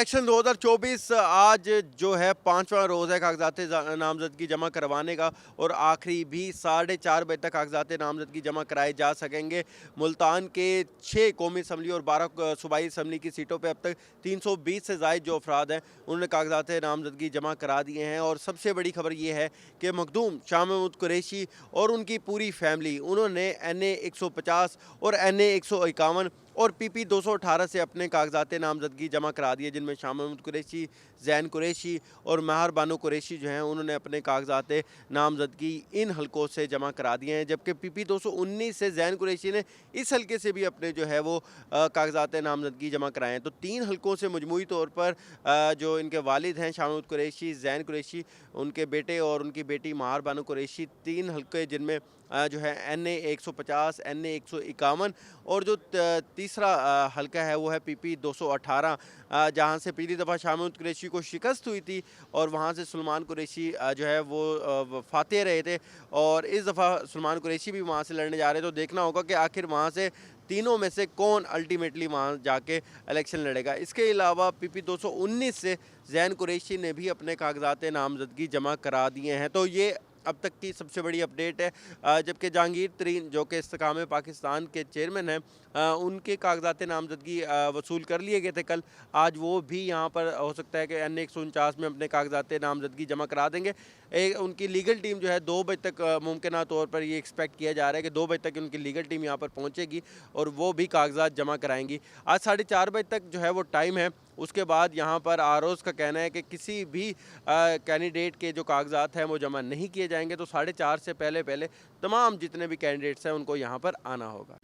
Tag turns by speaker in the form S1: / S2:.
S1: Election 2024 आज जो है 5वां रोज़ है कागजात नामजदगी जमा करवाने का और आखिरी भी 4:30 बजे तक कागजात नामजदगी जमा कराए जा सकेंगे। मुल्तान के 6 कौमी असम्बली और 12 सूबाई असम्बली की सीटों पे अब तक 320 से ज़ायद जो अफराद हैं उन्होंने कागजात नामजदगी जमा करा दिए हैं। और सबसे बड़ी खबर ये है कि मखदूम शाह महमूद कुरैशी और उनकी पूरी फैमिली उन्होंने NA 150 और NA 151 और PP 218 से अपने कागजात नामजदगी जमा करा दिए, जिनमें शाह महमूद कुरैशी, ज़ैन कुरैशी और महर बानो कुरैशी जो हैं उन्होंने अपने कागजात नामजदगी इन हलकों से जमा करा दिए हैं। जबकि PP 219 से ज़ैन कुरैशी ने इस हलके से भी अपने जो है वो कागजात नामजदगी जमा कराए हैं। तो 3 हलकों से मजमूई तौर पर जो इनके वालिद हैं शाह महमूद कुरैशी, ज़ैन कुरैशी, उनके बेटे और उनकी बेटी महर बानो कुरैशी, 3 हलके जिनमें जो है NA 150, NA 151 और जो तीसरा हलका है वो है PP 218, जहाँ से पहली दफ़ा शाह महमूद कुरैशी को शिकस्त हुई थी और वहाँ से सलमान कुरैशी जो है वो फातेह रहे थे और इस दफ़ा सलमान कुरैशी भी वहाँ से लड़ने जा रहे हैं। तो देखना होगा कि आखिर वहाँ से तीनों में से कौन अल्टीमेटली वहाँ जाके इलेक्शन लड़ेगा। इसके अलावा PP 219 से ज़ैन कुरैशी ने भी अपने कागजात नामजदगी जमा करा दिए हैं। तो ये अब तक की सबसे बड़ी अपडेट है। जबकि जहांगीर तरीन जो कि इस्तेकाम पाकिस्तान के चेयरमैन हैं, उनके कागजात नामजदगी वसूल कर लिए गए थे कल। आज वो भी यहाँ पर हो सकता है कि NA 149 में अपने कागजात नामजदगी जमा करा देंगे। उनकी लीगल टीम जो है 2 बजे तक मुमकिन तौर पर ये एक्सपेक्ट किया जा रहा है कि 2 बजे तक उनकी लीगल टीम यहाँ पर पहुँचेगी और वो भी कागजात जमा कराएंगी। आज 4:30 बजे तक जो है वो टाइम है। उसके बाद यहाँ पर ROs का कहना है कि किसी भी कैंडिडेट के जो कागजात हैं वो जमा नहीं किए जाएंगे। तो 4:30 से पहले तमाम जितने भी कैंडिडेट्स हैं उनको यहाँ पर आना होगा।